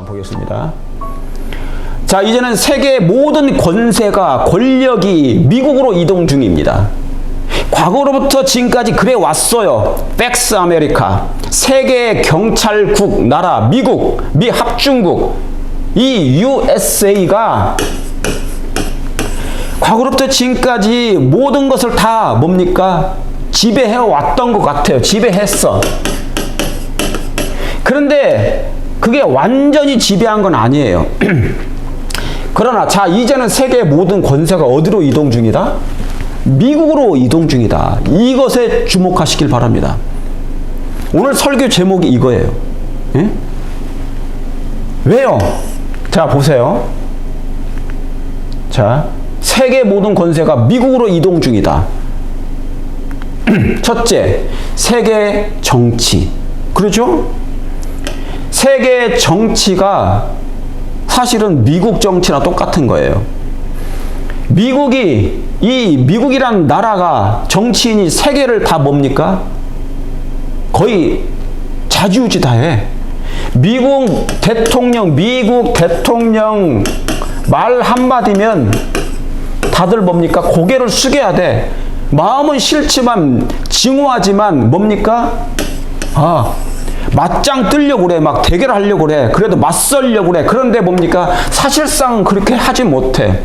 보겠습니다. 자, 이제는 세계의 모든 권세가 권력이 미국으로 이동 중입니다. 과거로부터 지금까지 그래 왔어요. 팩스 아메리카, 세계 경찰국 나라 미국, 미 합중국, 이 USA가 과거로부터 지금까지 모든 것을 다 뭡니까? 지배해 왔던 것 같아요. 지배했어. 그런데 그게 완전히 지배한 건 아니에요. 그러나 자, 이제는 세계의 모든 권세가 어디로 이동 중이다? 미국으로 이동 중이다. 이것에 주목하시길 바랍니다. 오늘 설교 제목이 이거예요. 예? 왜요? 자, 보세요. 자, 세계 모든 권세가 미국으로 이동 중이다. 첫째, 세계 정치. 그렇죠? 세계 정치가 사실은 미국 정치랑 똑같은 거예요. 미국이란 나라가 정치인이 세계를 다 뭡니까? 거의 좌지우지 다 해. 미국 대통령 말 한마디면 다들 뭡니까? 고개를 숙여야 돼. 마음은 싫지만, 증오하지만 뭡니까? 맞짱 뜨려고 그래. 막 대결하려고 그래. 그래도 맞설려고 그래. 그런데 뭡니까? 사실상 그렇게 하지 못해.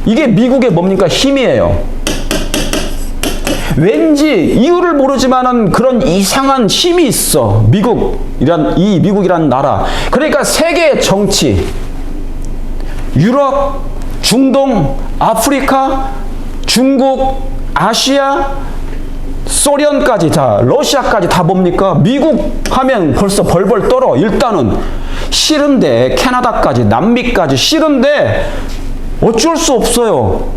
이게 미국의 뭡니까? 힘이에요. 왠지 이유를 모르지만은 그런 이상한 힘이 있어. 미국이란 나라. 그러니까 세계 정치, 유럽, 중동, 아프리카, 중국, 아시아, 소련까지 다, 러시아까지 다 뭡니까? 미국 하면 벌써 벌벌 떨어. 일단은 싫은데, 캐나다까지, 남미까지 싫은데 어쩔 수 없어요.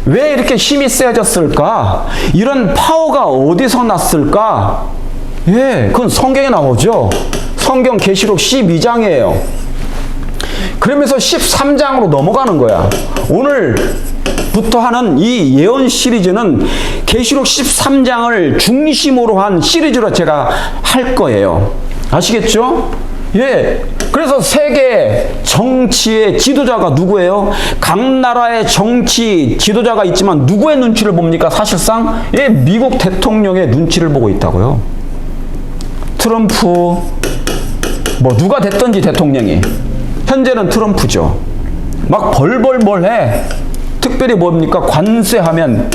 왜 이렇게 힘이 세졌을까? 이런 파워가 어디서 났을까? 예, 그건 성경에 나오죠. 성경 계시록 12장이에요. 그러면서 13장으로 넘어가는 거야. 오늘부터 하는 이 예언 시리즈는 계시록 13장을 중심으로 한 시리즈로 제가 할 거예요. 아시겠죠? 예. 그래서 세계 정치의 지도자가 누구예요? 각 나라의 정치 지도자가 있지만 누구의 눈치를 봅니까? 사실상 예, 미국 대통령의 눈치를 보고 있다고요. 트럼프, 누가 됐든지 대통령이 현재는 트럼프죠. 막 벌벌벌해. 특별히 뭡니까? 관세하면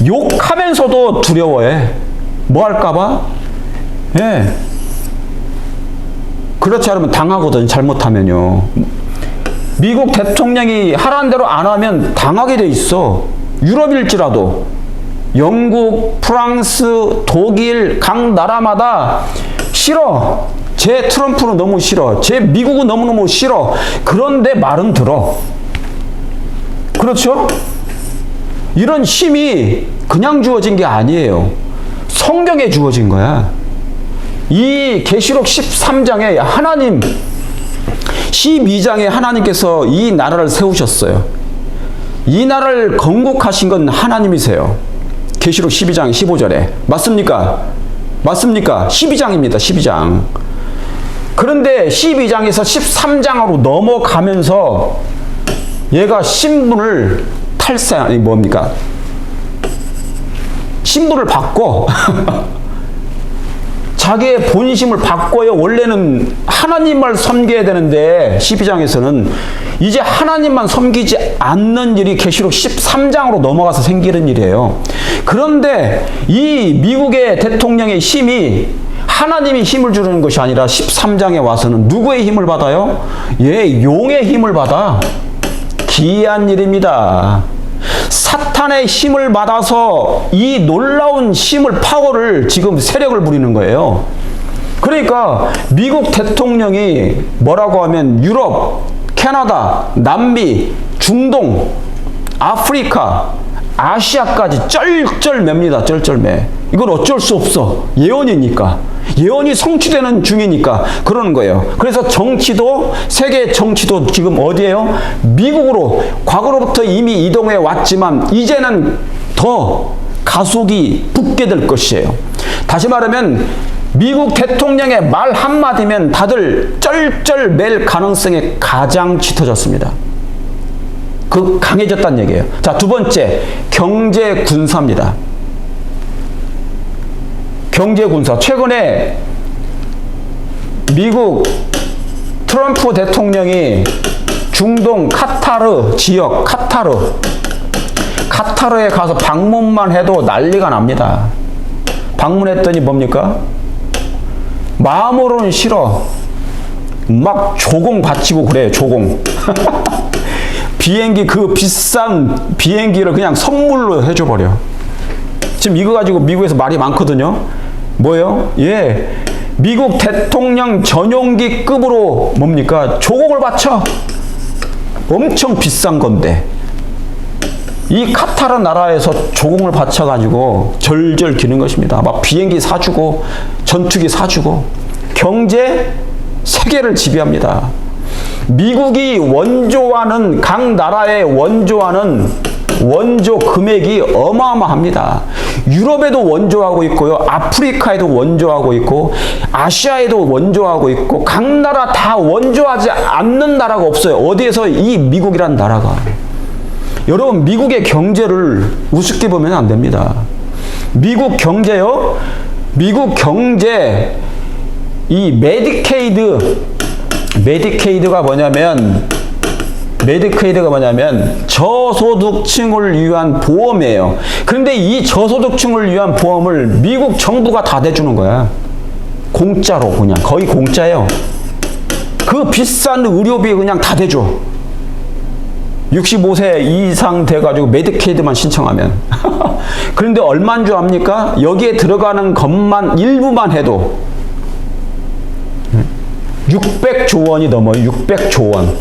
욕하면서도 두려워해. 뭐 할까봐? 예. 그렇지 않으면 당하거든. 잘못하면요. 미국 대통령이 하라는 대로 안 하면 당하게 돼 있어. 유럽일지라도 영국, 프랑스, 독일 각 나라마다 싫어. 제 트럼프는 너무 싫어. 제 미국은 너무너무 싫어. 그런데 말은 들어. 그렇죠? 이런 힘이 그냥 주어진 게 아니에요. 성경에 주어진 거야. 이 계시록 13장에 하나님, 12장에 하나님께서 이 나라를 세우셨어요. 이 나라를 건국하신 건 하나님이세요. 계시록 12장 15절에. 맞습니까? 맞습니까? 12장입니다. 12장. 그런데 12장에서 13장으로 넘어가면서 얘가 신분을 신분을 바꿔. 자기의 본심을 바꿔요. 원래는 하나님을 섬겨야 되는데 12장에서는 이제 하나님만 섬기지 않는 일이 계시록 13장으로 넘어가서 생기는 일이에요. 그런데 이 미국의 대통령의 힘이 하나님이 힘을 주는 것이 아니라 13장에 와서는 누구의 힘을 받아요? 예, 용의 힘을 받아. 기이한 일입니다. 사탄의 힘을 받아서 이 놀라운 파워를 지금 세력을 부리는 거예요. 그러니까 미국 대통령이 뭐라고 하면 유럽, 캐나다, 남미, 중동, 아프리카, 아시아까지 쩔쩔맵니다. 쩔쩔매. 이건 어쩔 수 없어. 예언이니까. 예언이 성취되는 중이니까 그러는 거예요. 그래서 정치도, 세계 정치도 지금 어디예요? 미국으로 과거로부터 이미 이동해 왔지만 이제는 더 가속이 붙게 될 것이에요. 다시 말하면 미국 대통령의 말 한마디면 다들 쩔쩔 맬 가능성이 가장 짙어졌습니다. 그 강해졌다는 얘기예요. 자, 두 번째, 경제 군사입니다. 경제 군사. 최근에 미국 트럼프 대통령이 중동 카타르 지역, 카타르에 가서 방문만 해도 난리가 납니다. 방문했더니 뭡니까? 마음으로는 싫어. 막 조공 바치고 그래요, 조공. 비행기, 그 비싼 비행기를 그냥 선물로 해줘버려. 지금 이거 가지고 미국에서 말이 많거든요. 뭐예요? 예. 미국 대통령 전용기 급으로 뭡니까? 조공을 바쳐. 엄청 비싼 건데. 이 카타르 나라에서 조공을 바쳐가지고 절절 기는 것입니다. 막 비행기 사주고, 전투기 사주고, 경제 세계를 지배합니다. 미국이 원조하는, 각 나라에 원조하는 원조 금액이 어마어마합니다. 유럽에도 원조하고 있고요. 아프리카에도 원조하고 있고, 아시아에도 원조하고 있고, 각 나라 다 원조하지 않는 나라가 없어요. 어디에서 이 미국이란 나라가. 여러분, 미국의 경제를 우습게 보면 안 됩니다. 미국 경제요? 미국 경제, 이 메디케이드가 뭐냐면 저소득층을 위한 보험이에요. 그런데 이 저소득층을 위한 보험을 미국 정부가 다 대주는 거야. 공짜로, 그냥 거의 공짜예요. 그 비싼 의료비 그냥 다 대줘. 65세 이상 돼가지고 메디케이드만 신청하면. 그런데 얼마인 줄 압니까? 여기에 들어가는 것만 일부만 해도 600조 원이 넘어요. 600조 원.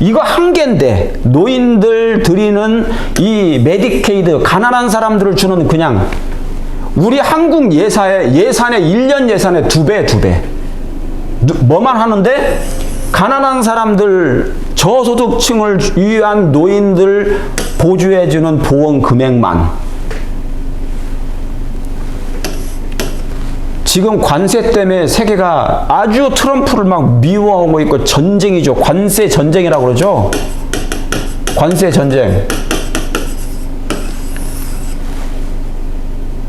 이거 한 개인데 노인들 드리는 이 메디케이드, 가난한 사람들을 주는, 그냥 우리 한국 예산의 1년 예산의 2배. 뭐만 하는데 가난한 사람들, 저소득층을 위한 노인들 보조해주는 보험 금액만. 지금 관세 때문에 세계가 아주 트럼프를 막 미워하고 있고 전쟁이죠. 관세 전쟁이라고 그러죠. 관세 전쟁.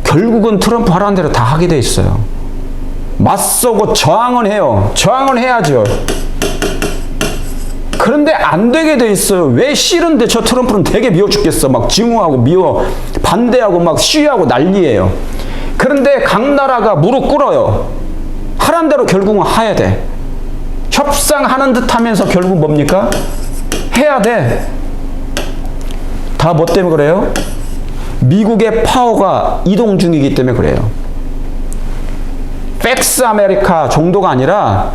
결국은 트럼프 하라는 대로 다 하게 돼 있어요. 맞서고 저항은 해요. 저항은 해야죠. 그런데 안 되게 돼 있어요. 왜 싫은데? 저 트럼프는 되게 미워 죽겠어. 막 증오하고 미워, 반대하고 막 시위하고 난리예요. 그런데 각 나라가 무릎 꿇어요. 하란 대로 결국은 해야 돼. 협상하는 듯 하면서 결국 뭡니까? 해야 돼. 다 뭐 때문에 그래요? 미국의 파워가 이동 중이기 때문에 그래요. 팩스 아메리카 정도가 아니라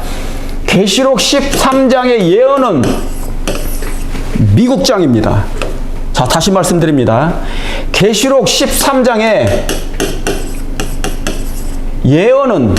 계시록 13장의 예언은 미국장입니다. 자, 다시 말씀드립니다. 계시록 13장의 예언은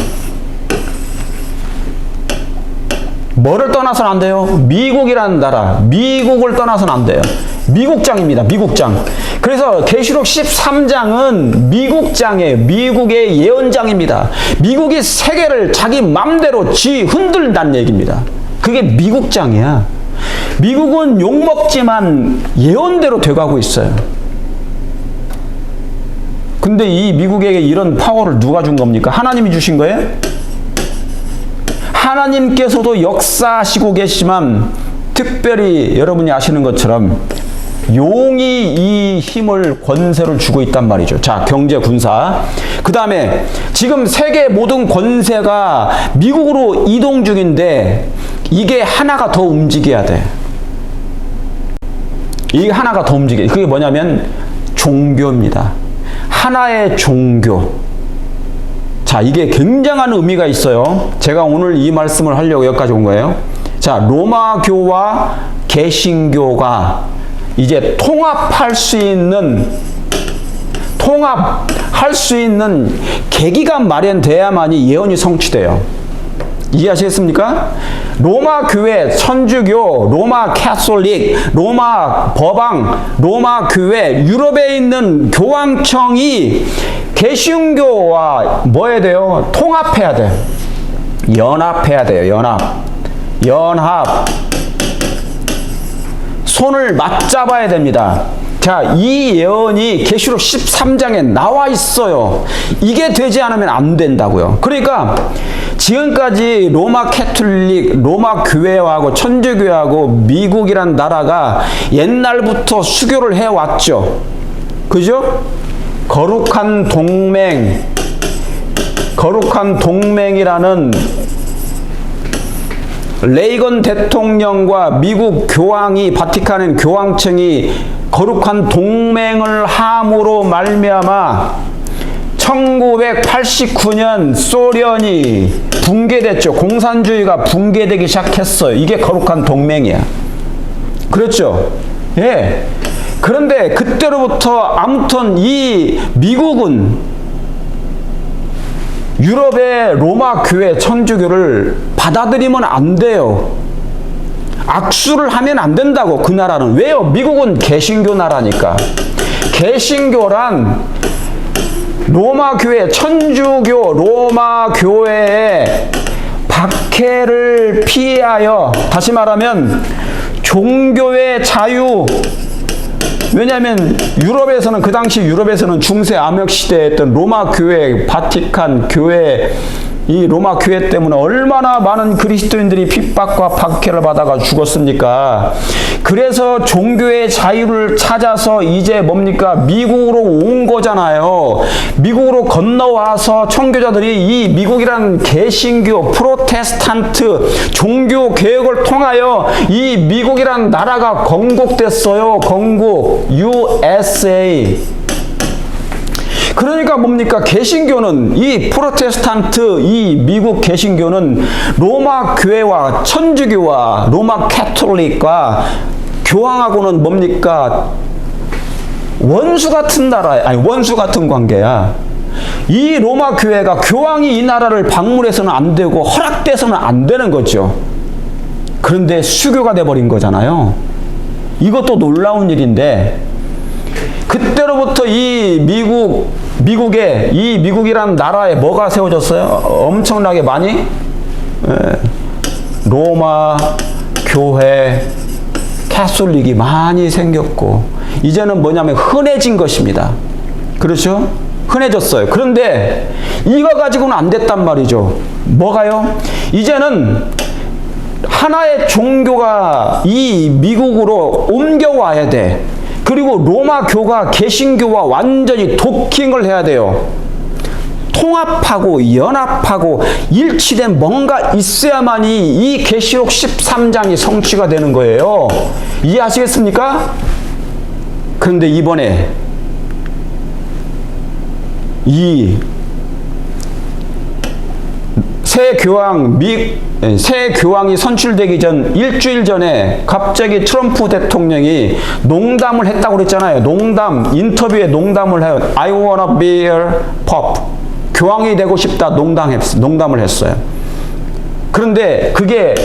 뭐를 떠나서는 안 돼요? 미국이라는 나라, 미국을 떠나서는 안 돼요. 미국장입니다. 미국장. 그래서 계시록 13장은 미국장이에요. 미국의 예언장입니다. 미국이 세계를 자기 맘대로 흔들다는 얘기입니다. 그게 미국장이야. 미국은 욕먹지만 예언대로 돼가고 있어요. 근데 이 미국에게 이런 파워를 누가 준 겁니까? 하나님이 주신 거예요? 하나님께서도 역사하시고 계시지만 특별히 여러분이 아시는 것처럼 용이 이 힘을, 권세를 주고 있단 말이죠. 자, 경제, 군사. 그 다음에 지금 세계 모든 권세가 미국으로 이동 중인데 이게 하나가 더 움직여야 돼. 이게 하나가 더 움직여. 그게 뭐냐면 종교입니다. 하나의 종교. 자, 이게 굉장한 의미가 있어요. 제가 오늘 이 말씀을 하려고 여기까지 온 거예요. 자, 로마교와 개신교가 이제 통합할 수 있는 계기가 마련돼야만이 예언이 성취돼요. 이해하시겠습니까? 로마 교회, 천주교, 로마 캐톨릭, 로마 법왕, 로마 교회, 유럽에 있는 교황청이 개신교와 뭐 해야 돼요? 통합해야 돼요. 연합해야 돼요. 연합. 손을 맞잡아야 됩니다. 자, 이 예언이 계시록 13장에 나와 있어요. 이게 되지 않으면 안 된다고요. 그러니까 지금까지 로마 캐톨릭, 로마 교회하고 천주교하고 미국이란 나라가 옛날부터 수교를 해왔죠. 그죠? 거룩한 동맹이라는 레이건 대통령과 미국 교황이, 바티칸은 교황청이 거룩한 동맹을 함으로 말미암아 1989년 소련이 붕괴됐죠. 공산주의가 붕괴되기 시작했어요. 이게 거룩한 동맹이야. 그렇죠? 예. 그런데 그때로부터 아무튼 이 미국은 유럽의 로마 교회 천주교를 받아들이면 안 돼요. 악수를 하면 안 된다고, 그 나라는. 왜요? 미국은 개신교 나라니까. 개신교란 로마 교회, 천주교 로마 교회의 박해를 피하여, 다시 말하면 종교의 자유, 왜냐하면 유럽에서는, 그 당시 유럽에서는 중세 암흑 시대였던 로마 교회, 바티칸 교회, 이 로마 교회 때문에 얼마나 많은 그리스도인들이 핍박과 박해를 받아가 죽었습니까? 그래서 종교의 자유를 찾아서 이제 뭡니까? 미국으로 온 거잖아요. 미국으로 건너와서 청교자들이 이 미국이란 개신교, 프로테스탄트 종교 개혁을 통하여 이 미국이란 나라가 건국됐어요. 건국. USA. 그러니까 뭡니까? 개신교는, 이 프로테스탄트, 이 미국 개신교는 로마 교회와 천주교와 로마 캐톨릭과 교황하고는 뭡니까? 원수 같은 원수 같은 관계야. 이 로마 교회가 교황이 이 나라를 방문해서는 안 되고 허락돼서는 안 되는 거죠. 그런데 수교가 돼버린 거잖아요. 이것도 놀라운 일인데, 그때로부터 이 미국에, 이 미국이란 나라에 뭐가 세워졌어요? 엄청나게 많이? 로마 교회, 캐톨릭이 많이 생겼고, 이제는 뭐냐면 흔해진 것입니다. 그렇죠? 흔해졌어요. 그런데 이거 가지고는 안 됐단 말이죠. 뭐가요? 이제는 하나의 종교가 이 미국으로 옮겨와야 돼. 그리고 로마 교가 개신교와 완전히 도킹을 해야 돼요. 통합하고 연합하고 일치된 뭔가 있어야만이 이 계시록 13장이 성취가 되는 거예요. 이해하시겠습니까? 그런데 이번에 이 새 교황이 선출되기 전 일주일 전에 갑자기 트럼프 대통령이 농담을 했다고 그랬잖아요. 인터뷰에 농담을 해요. I wanna be a pope. 교황이 되고 싶다 농담을 했어요. 그런데 그게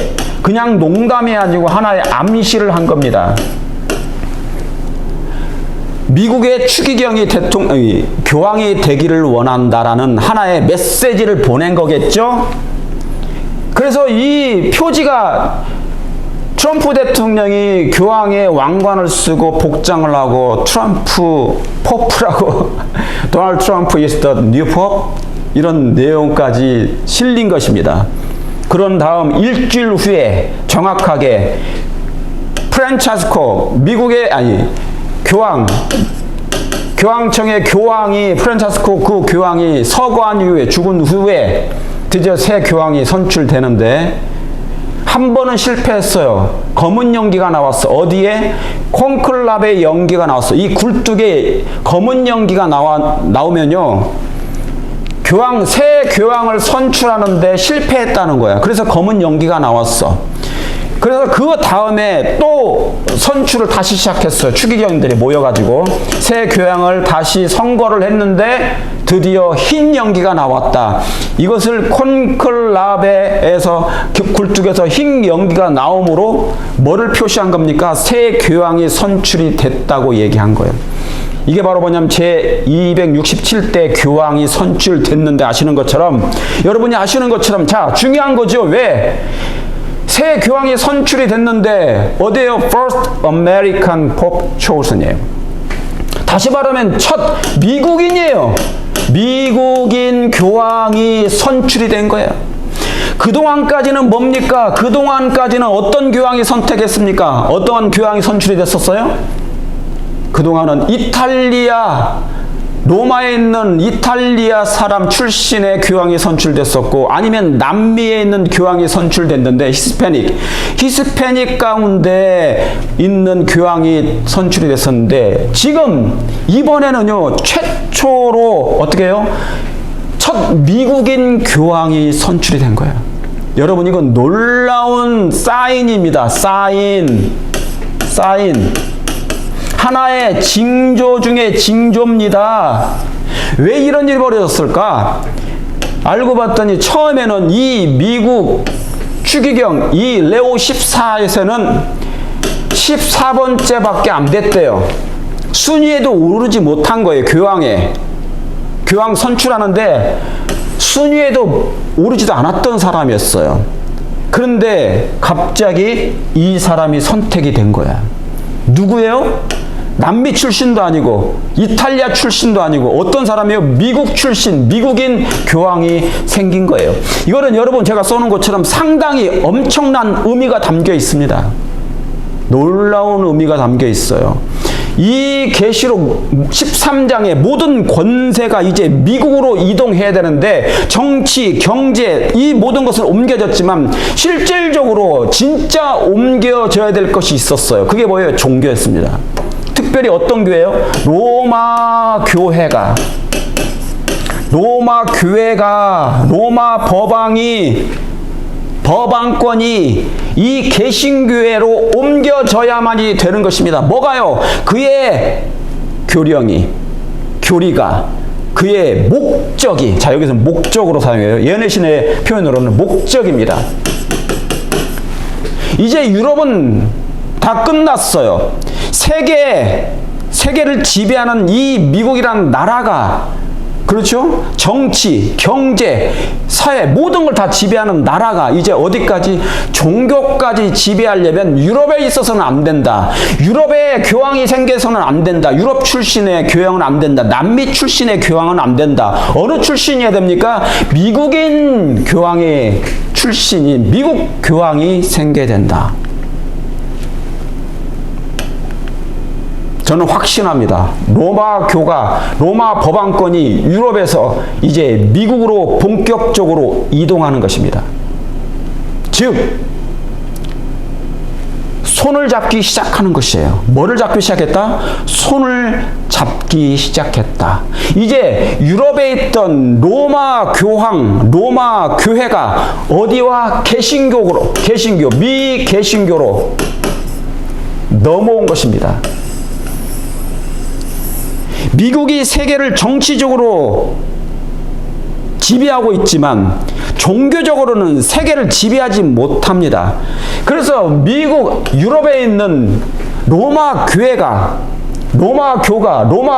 그냥 농담이 아니고 하나의 암시를 한 겁니다. 미국의 추기경이 교황이 되기를 원한다라는 하나의 메시지를 보낸 거겠죠? 그래서 이 표지가 트럼프 대통령이 교황의 왕관을 쓰고 복장을 하고 트럼프 포프라고 도널드 트럼프 is the new pope 이런 내용까지 실린 것입니다. 그런 다음 일주일 후에 정확하게 프란체스코 교황청의 교황이 프란체스코 그 교황이 서거한 이후에 죽은 후에 드디어 새 교황이 선출되는데 한 번은 실패했어요. 검은 연기가 나왔어. 어디에? 콘클라베 연기가 나왔어. 이 굴뚝에 검은 연기가 나오면요. 새 교황을 선출하는데 실패했다는 거야. 그래서 검은 연기가 나왔어. 그래서 그 다음에 또 선출을 다시 시작했어요. 추기경들이 모여가지고 새 교황을 다시 선거를 했는데 드디어 흰 연기가 나왔다. 이것을 콘클라베에서 굴뚝에서 흰 연기가 나오므로 뭐를 표시한 겁니까? 새 교황이 선출이 됐다고 얘기한 거예요. 이게 바로 뭐냐면 제267대 교황이 선출됐는데 아시는 것처럼, 여러분이 아시는 것처럼, 자, 중요한 거죠. 왜? 새 교황이 선출이 됐는데 어디에요? First American Pope chosen이에요. 다시 말하면 첫 미국인이에요. 미국인 교황이 선출이 된 거예요. 그동안까지는 뭡니까? 그동안까지는 어떤 교황이 선택했습니까? 어떤 교황이 선출이 됐었어요? 그동안은 이탈리아, 로마에 있는 이탈리아 사람 출신의 교황이 선출됐었고, 아니면 남미에 있는 교황이 선출됐는데, 히스패닉 가운데 있는 교황이 선출이 됐었는데, 지금 이번에는요, 최초로 어떻게 해요? 첫 미국인 교황이 선출이 된 거예요. 여러분, 이건 놀라운 사인입니다. 사인. 하나의 징조 중에 징조입니다. 왜 이런 일이 벌어졌을까? 알고 봤더니 처음에는 이 미국 추기경, 이 레오 14세는 14번째밖에 안 됐대요. 순위에도 오르지 못한 거예요. 교황 선출하는데 순위에도 오르지도 않았던 사람이었어요. 그런데 갑자기 이 사람이 선택이 된 거야. 누구예요? 남미 출신도 아니고 이탈리아 출신도 아니고 어떤 사람이에요? 미국 출신, 미국인 교황이 생긴 거예요. 이거는 여러분 제가 써놓은 것처럼 상당히 엄청난 의미가 담겨 있습니다. 놀라운 의미가 담겨 있어요. 이 계시록 13장의 모든 권세가 이제 미국으로 이동해야 되는데, 정치, 경제, 이 모든 것은 옮겨졌지만 실질적으로 진짜 옮겨져야 될 것이 있었어요. 그게 뭐예요? 종교였습니다. 특별히 어떤 교회요? 로마 법왕권이 이 개신교회로 옮겨져야만이 되는 것입니다. 뭐가요? 그의 교리가, 그의 목적이, 자, 여기서 목적으로 사용해요. 예언의 표현으로는 목적입니다. 이제 유럽은 다 끝났어요. 세계를 지배하는 이 미국이라는 나라가, 그렇죠? 정치, 경제, 사회 모든 걸 다 지배하는 나라가 이제 어디까지? 종교까지 지배하려면 유럽에 있어서는 안 된다. 유럽에 교황이 생겨서는 안 된다. 유럽 출신의 교황은 안 된다. 남미 출신의 교황은 안 된다. 어느 출신이어야 됩니까? 미국인 교황의 출신인 미국 교황이 생겨야 된다. 저는 확신합니다. 로마 법왕권이 유럽에서 이제 미국으로 본격적으로 이동하는 것입니다. 즉, 손을 잡기 시작하는 것이에요. 뭐를 잡기 시작했다? 손을 잡기 시작했다. 이제 유럽에 있던 로마 교회가 어디와 미개신교로 넘어온 것입니다. 미국이 세계를 정치적으로 지배하고 있지만 종교적으로는 세계를 지배하지 못합니다. 그래서 유럽에 있는 로마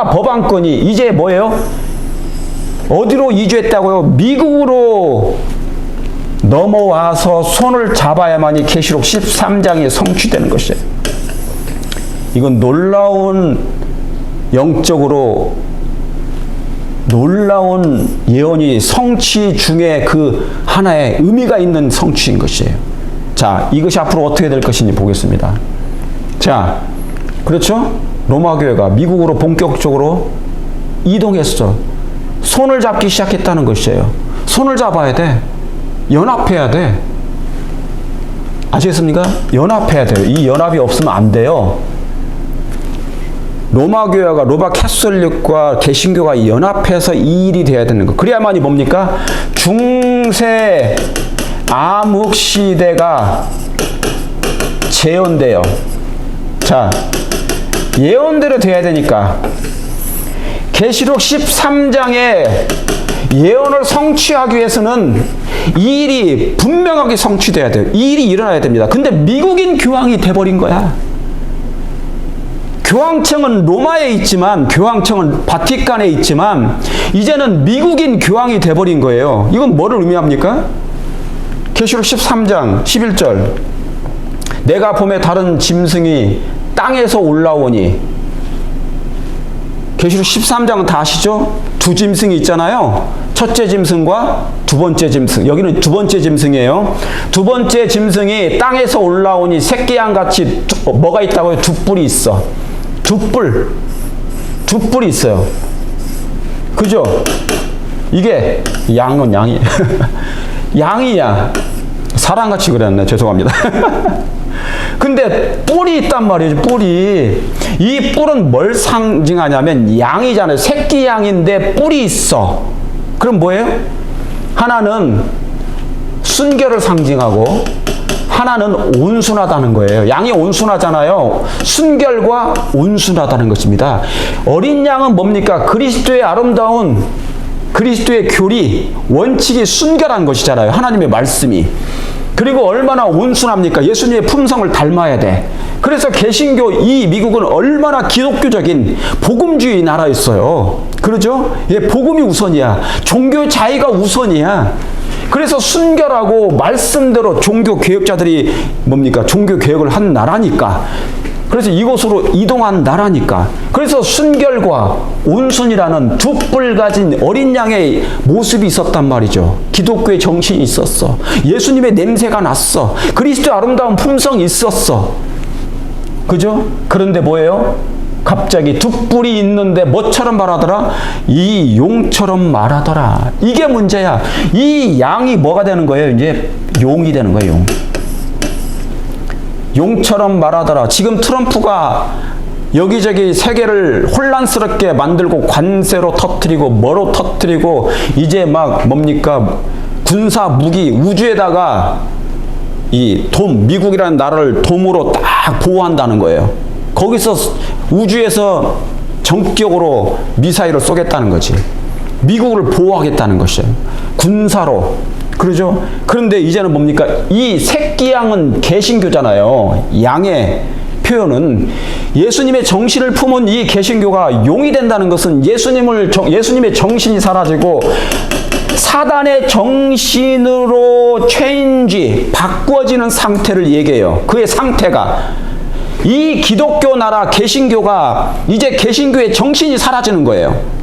법왕권이 이제 뭐예요? 어디로 이주했다고요? 미국으로 넘어와서 손을 잡아야만이 계시록 13장이 성취되는 것이에요. 이건 영적으로 놀라운 예언이 성취 중에 그 하나의 의미가 있는 성취인 것이에요. 자, 이것이 앞으로 어떻게 될 것인지 보겠습니다. 자, 그렇죠? 로마 교회가 미국으로 본격적으로 이동했어. 손을 잡기 시작했다는 것이에요. 손을 잡아야 돼. 연합해야 돼. 아시겠습니까? 연합해야 돼요. 이 연합이 없으면 안 돼요. 로마 교회가 로마 캐톨릭과 개신교가 연합해서 이 일이 돼야 되는 거. 그래야만이 뭡니까? 중세 암흑 시대가 재현돼요. 자, 예언대로 돼야 되니까 계시록 13장에 예언을 성취하기 위해서는 이 일이 분명하게 성취돼야 돼요. 이 일이 일어나야 됩니다. 근데 미국인 교황이 돼버린 거야. 교황청은 로마에 있지만, 교황청은 바티칸에 있지만 이제는 미국인 교황이 돼버린 거예요. 이건 뭐를 의미합니까? 계시록 13장 11절, 내가 봄에 다른 짐승이 땅에서 올라오니, 계시록 13장은 다 아시죠? 두 짐승이 있잖아요. 첫째 짐승과 두 번째 짐승. 여기는 두 번째 짐승이에요. 두 번째 짐승이 땅에서 올라오니 새끼양같이 뭐가 있다고요? 두 뿔이 있어. 두 뿔이 있어요. 그죠? 이게 양은 양이 양이야. 사람같이 그랬네. 죄송합니다. 근데 뿔이 있단 말이죠. 뿔이. 이 뿔은 뭘 상징하냐면 양이잖아요. 새끼 양인데 뿔이 있어. 그럼 뭐예요? 하나는 순결을 상징하고 하나는 온순하다는 거예요. 양이 온순하잖아요. 순결과 온순하다는 것입니다. 어린 양은 뭡니까? 그리스도의 아름다운, 그리스도의 교리, 원칙이 순결한 것이잖아요. 하나님의 말씀이. 그리고 얼마나 온순합니까? 예수님의 품성을 닮아야 돼. 그래서 개신교, 이 미국은 얼마나 기독교적인 복음주의 나라였어요. 그러죠? 예, 복음이 우선이야. 종교 자유가 우선이야. 그래서 순결하고 말씀대로 종교 개혁자들이 뭡니까? 종교 개혁을 한 나라니까. 그래서 이곳으로 이동한 나라니까. 그래서 순결과 온순이라는 두 뿔 가진 어린 양의 모습이 있었단 말이죠. 기독교의 정신이 있었어. 예수님의 냄새가 났어. 그리스도의 아름다운 품성이 있었어. 그죠? 그런데 뭐예요? 갑자기 두 뿔이 있는데 뭐처럼 말하더라? 이 용처럼 말하더라. 이게 문제야. 이 양이 뭐가 되는 거예요? 이제 용이 되는 거예요. 용. 용처럼 말하더라. 지금 트럼프가 여기저기 세계를 혼란스럽게 만들고 관세로 터뜨리고 뭐로 터뜨리고 이제 막 뭡니까? 군사 무기 우주에다가 이 미국이라는 나라를 돔으로 딱 보호한다는 거예요. 거기서 우주에서 전격으로 미사일을 쏘겠다는 거지. 미국을 보호하겠다는 것이에요. 군사로. 그러죠? 그런데 이제는 뭡니까? 이 새끼 양은 개신교잖아요. 양의 표현은 예수님의 정신을 품은 이 개신교가 용이 된다는 것은 예수님의 정신이 사라지고 사단의 정신으로 체인지, 바꾸어지는 상태를 얘기해요. 그의 상태가. 이 기독교 나라 개신교가 이제 개신교의 정신이 사라지는 거예요.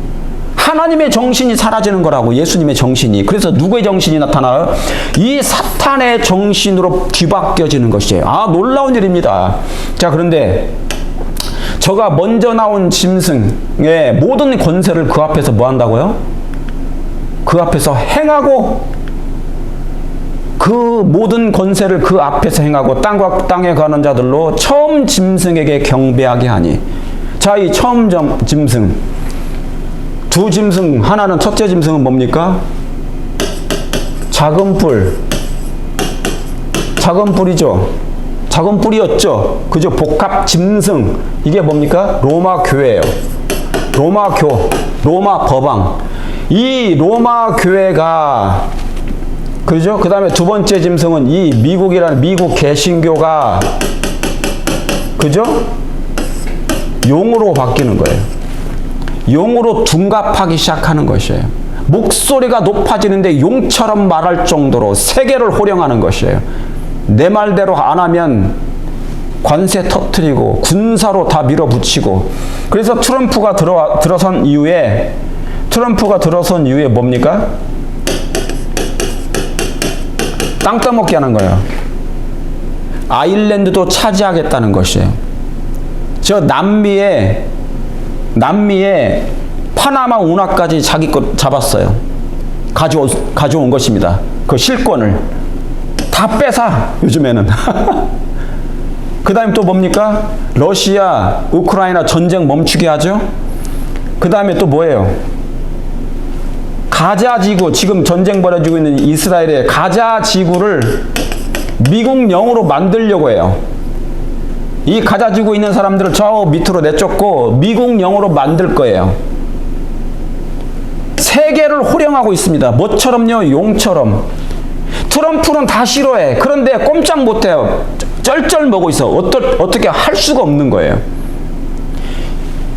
하나님의 정신이 사라지는 거라고. 예수님의 정신이. 그래서 누구의 정신이 나타나요? 이 사탄의 정신으로 뒤바뀌어지는 것이에요. 아, 놀라운 일입니다. 자, 그런데 저가 먼저 나온 짐승의 모든 권세를 그 앞에서 뭐 한다고요? 그 앞에서 행하고, 그 모든 권세를 그 앞에서 행하고 땅과 땅에 가는 자들로 처음 짐승에게 경배하게 하니. 자, 이 처음 짐승, 두 짐승, 하나는 첫째 짐승은 뭡니까? 작은 뿔이죠. 작은 뿔이었죠. 그죠? 복합 짐승. 이게 뭡니까? 로마 교회예요. 로마 법왕. 이 로마 교회가, 그죠? 그 다음에 두 번째 짐승은 이 미국이라는 미국 개신교가, 그죠? 용으로 바뀌는 거예요. 용으로 둔갑하기 시작하는 것이에요. 목소리가 높아지는데 용처럼 말할 정도로 세계를 호령하는 것이에요. 내 말대로 안 하면 관세 터뜨리고 군사로 다 밀어붙이고. 그래서 트럼프가 들어선 이후에 뭡니까? 땅 떠먹게 하는 거예요. 아일랜드도 차지하겠다는 것이에요. 저 남미에 파나마 운하까지 자기 것 잡았어요. 가져온 것입니다. 그 실권을 다 뺏어 요즘에는. 그 다음에 또 뭡니까? 러시아 우크라이나 전쟁 멈추게 하죠. 그 다음에 또 뭐예요? 가자 지구, 지금 전쟁 벌어지고 있는 이스라엘의 가자 지구를 미국령으로 만들려고 해요. 이 가자지고 있는 사람들을 저 밑으로 내쫓고 미국령으로 만들 거예요. 세계를 호령하고 있습니다. 뭐처럼요? 용처럼. 트럼프는 다 싫어해. 그런데 꼼짝 못해요. 쩔쩔 먹고 있어. 어떻게 할 수가 없는 거예요.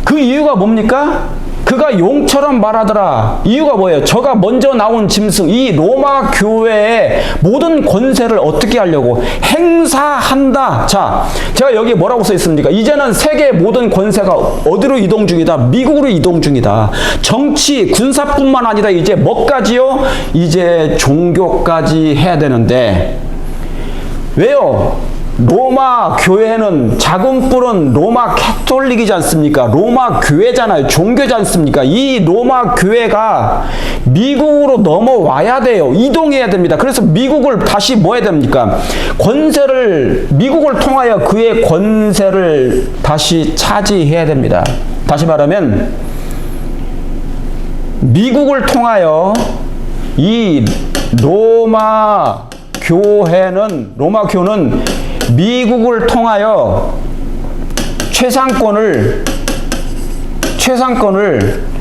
그 이유가 뭡니까? 그가 용처럼 말하더라. 이유가 뭐예요? 저가 먼저 나온 짐승, 이 로마 교회의 모든 권세를 어떻게 하려고? 행사한다. 자, 제가 여기 뭐라고 써 있습니까? 이제는 세계의 모든 권세가 어디로 이동 중이다? 미국으로 이동 중이다. 정치, 군사뿐만 아니라 이제 뭐까지요? 이제 종교까지 해야 되는데, 왜요? 로마 교회는 작은 뿔은 로마 캐톨릭이지 않습니까? 로마 교회잖아요. 종교지 않습니까? 이 로마 교회가 미국으로 넘어와야 돼요. 이동해야 됩니다. 그래서 미국을 다시 뭐 해야 됩니까? 미국을 통하여 그의 권세를 다시 차지해야 됩니다. 다시 말하면 미국을 통하여 이 로마 교회는 미국을 통하여 최상권을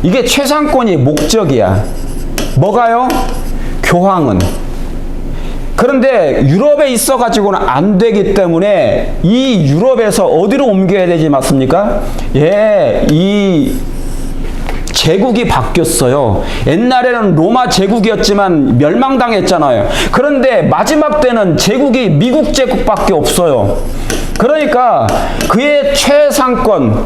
이게 최상권이 목적이야. 뭐가요? 교황은. 그런데 유럽에 있어 가지고는 안 되기 때문에 이 유럽에서 어디로 옮겨야 되지 맞습니까? 예, 이 제국이 바뀌었어요. 옛날에는 로마 제국이었지만 멸망당했잖아요. 그런데 마지막 때는 제국이 미국 제국밖에 없어요. 그러니까 그의 최상권,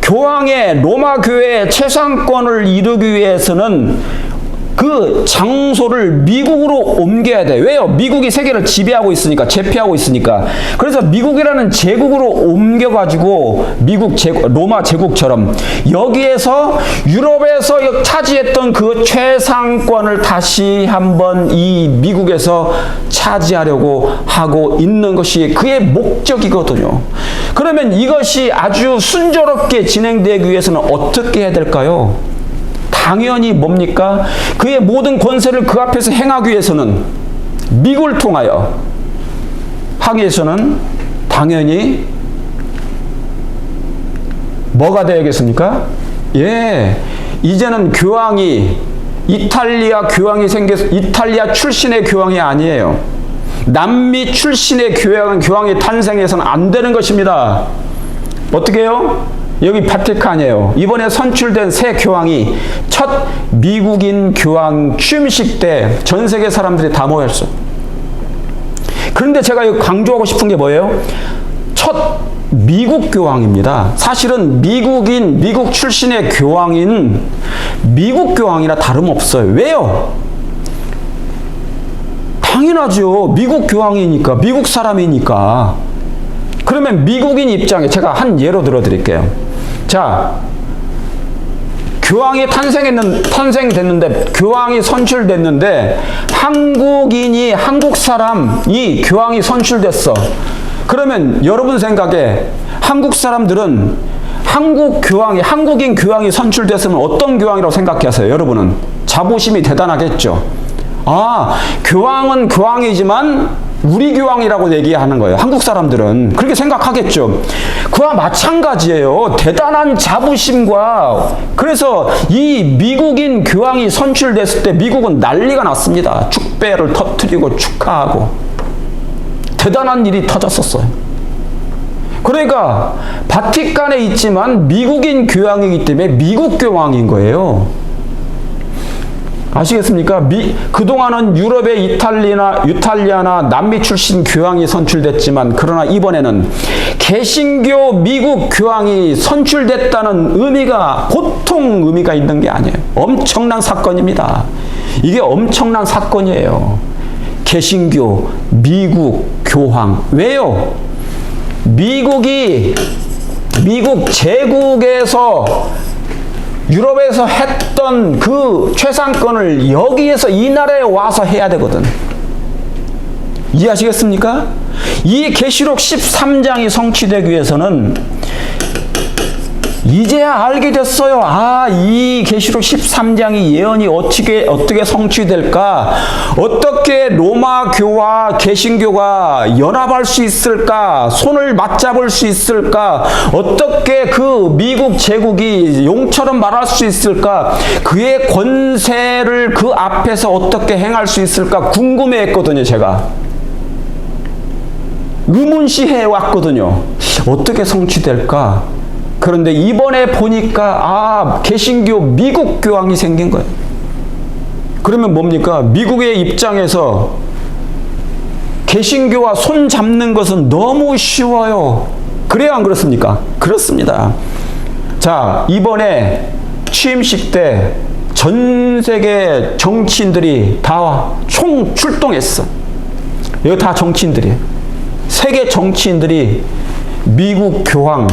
교황의 로마 교회의 최상권을 이루기 위해서는 그 장소를 미국으로 옮겨야 돼. 왜요? 미국이 세계를 지배하고 있으니까, 제패하고 있으니까. 그래서 미국이라는 제국으로 옮겨가지고 로마 제국처럼 여기에서 유럽에서 차지했던 그 최상권을 다시 한번 이 미국에서 차지하려고 하고 있는 것이 그의 목적이거든요. 그러면 이것이 아주 순조롭게 진행되기 위해서는 어떻게 해야 될까요? 당연히 뭡니까? 그의 모든 권세를 그 앞에서 행하기 위해서는 미국을 통하여 하기 위해서는 당연히 뭐가 되어야겠습니까? 예, 이제는 교황이 이탈리아 출신의 교황이 아니에요. 남미 출신의 교황이 탄생해서는 안 되는 것입니다. 어떻게 해요? 여기 바티칸이에요. 이번에 선출된 새 교황이 첫 미국인 교황 취임식 때 전 세계 사람들이 다 모였어. 그런데 제가 여기 강조하고 싶은 게 뭐예요? 첫 미국 교황입니다. 사실은 미국 출신의 교황인 미국 교황이나 다름없어요. 왜요? 당연하죠. 미국 교황이니까, 미국 사람이니까. 그러면 미국인 입장에 제가 한 예로 들어드릴게요. 자, 교황이 탄생됐는데, 교황이 선출됐는데, 한국 사람이 교황이 선출됐어. 그러면 여러분 생각에 한국 사람들은 한국인 교황이 선출됐으면 어떤 교황이라고 생각하세요? 여러분은 자부심이 대단하겠죠. 아, 교황은 교황이지만 우리 교황이라고 얘기하는 거예요. 한국 사람들은 그렇게 생각하겠죠. 그와 마찬가지예요. 대단한 자부심과. 그래서 이 미국인 교황이 선출됐을 때 미국은 난리가 났습니다. 축배를 터뜨리고 축하하고 대단한 일이 터졌었어요. 그러니까 바티칸에 있지만 미국인 교황이기 때문에 미국 교황인 거예요. 아시겠습니까? 그동안은 유럽의 이탈리아나 남미 출신 교황이 선출됐지만, 그러나 이번에는 개신교 미국 교황이 선출됐다는 의미가 보통 의미가 있는 게 아니에요. 엄청난 사건입니다. 이게 엄청난 사건이에요. 개신교 미국 교황. 왜요? 미국 제국에서 유럽에서 했던 그 최상권을 여기에서 이 나라에 와서 해야 되거든. 이해하시겠습니까? 이 계시록 13장이 성취되기 위해서는 이제야 알게 됐어요. 아, 이 계시록 13장이 예언이 어떻게 성취될까? 어떻게 로마 교와 개신교가 연합할 수 있을까? 손을 맞잡을 수 있을까? 어떻게 그 미국 제국이 용처럼 말할 수 있을까? 그의 권세를 그 앞에서 어떻게 행할 수 있을까? 궁금해했거든요, 제가. 의문시해 왔거든요. 어떻게 성취될까? 그런데 이번에 보니까 개신교 미국 교황이 생긴 거예요. 그러면 뭡니까? 미국의 입장에서 개신교와 손 잡는 것은 너무 쉬워요. 그래요, 안 그렇습니까? 그렇습니다. 자, 이번에 취임식 때 전 세계 정치인들이 다 총 출동했어. 이거 다 정치인들이에요. 세계 정치인들이 미국 교황,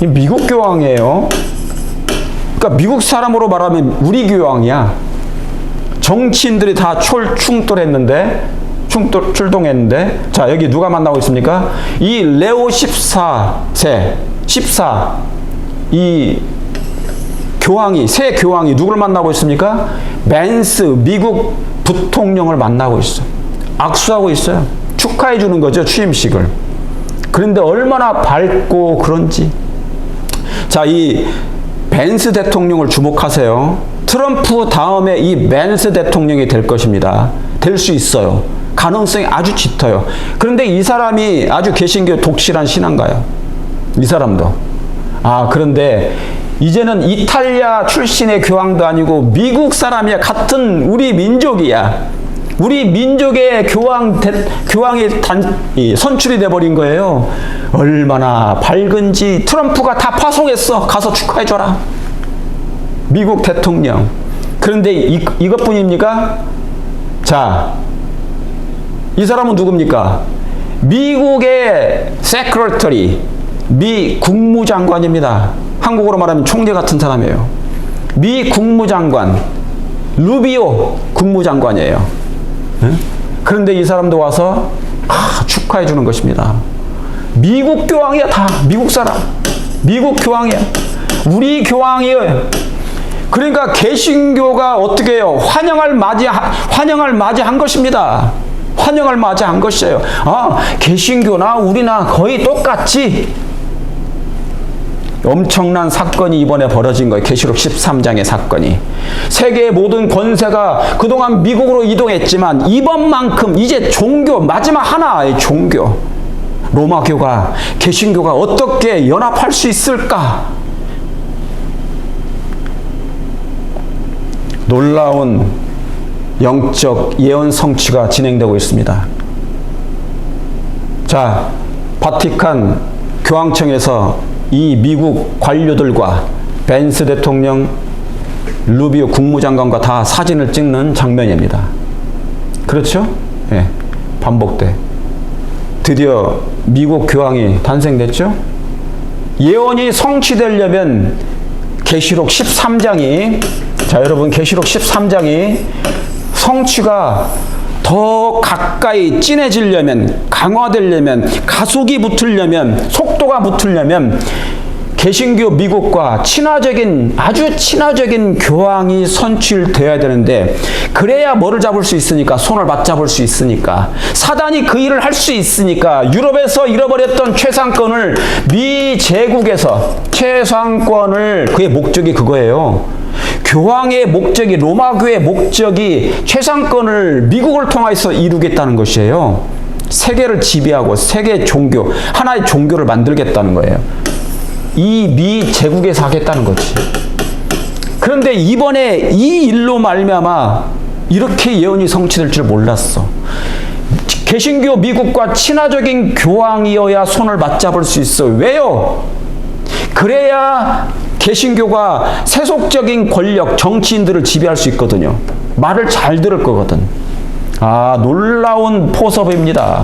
미국 교황이에요. 그러니까 미국 사람으로 말하면 우리 교황이야. 정치인들이 다 출동했는데, 자, 여기 누가 만나고 있습니까? 이 레오 14세, 이 교황이, 새 교황이 누구를 만나고 있습니까? 벤스 미국 부통령을 만나고 있어. 악수하고 있어요. 축하해 주는 거죠, 취임식을. 그런데 얼마나 밝고 그런지. 자, 이 벤스 대통령을 주목하세요. 트럼프 다음에 이 벤스 대통령이 될 것입니다. 될 수 있어요. 가능성이 아주 짙어요. 그런데 이 사람이 아주 개신교 독실한 신앙가요. 이 사람도. 그런데 이제는 이탈리아 출신의 교황도 아니고 미국 사람이야. 같은 우리 민족이야. 우리 민족의 교황이 선출이 돼버린 거예요. 얼마나 밝은지. 트럼프가 다 파송했어. 가서 축하해줘라. 미국 대통령. 그런데 이것뿐입니까? 자, 이 사람은 누굽니까? 미국의 세크레터리, 미 국무장관입니다. 한국어로 말하면 총리 같은 사람이에요. 미 국무장관, 루비오 국무장관이에요. 그런데 이 사람도 와서 축하해 주는 것입니다. 미국 교황이야. 다 미국 사람. 미국 교황이야. 우리 교황이에요. 그러니까 개신교가 어떻게 해요? 환영을 맞이한 것입니다. 환영을 맞이한 것이에요. 개신교나 우리나 거의 똑같지. 엄청난 사건이 이번에 벌어진 거예요. 계시록 13장의 사건이. 세계의 모든 권세가 그동안 미국으로 이동했지만 이번만큼 이제 종교, 마지막 하나의 종교, 로마교가, 개신교가 어떻게 연합할 수 있을까? 놀라운 영적 예언 성취가 진행되고 있습니다. 자, 바티칸 교황청에서 이 미국 관료들과 벤스 대통령, 루비오 국무장관과 다 사진을 찍는 장면입니다. 그렇죠? 예, 반복돼. 드디어 미국 교황이 탄생됐죠? 예언이 성취되려면 계시록 13장이, 자, 여러분, 계시록 13장이 성취가 더 가까이 진해지려면, 강화되려면, 가속이 붙으려면, 속도가 붙으려면 개신교 미국과 아주 친화적인 교황이 선출되어야 되는데, 그래야 뭐를 잡을 수 있으니까? 손을 맞잡을 수 있으니까. 사단이 그 일을 할 수 있으니까. 유럽에서 잃어버렸던 최상권을 미 제국에서 최상권을, 그의 목적이 그거예요. 교황의 목적이, 로마교의 목적이 최상권을 미국을 통해서 이루겠다는 것이에요. 세계를 지배하고 세계 종교, 하나의 종교를 만들겠다는 거예요. 이 미 제국에서 하겠다는 거지. 그런데 이번에 이 일로 말미암아 이렇게 예언이 성취될 줄 몰랐어. 개신교 미국과 친화적인 교황이어야 손을 맞잡을 수 있어. 왜요? 그래야 개신교가 세속적인 권력, 정치인들을 지배할 수 있거든요. 말을 잘 들을 거거든. 놀라운 포석입니다.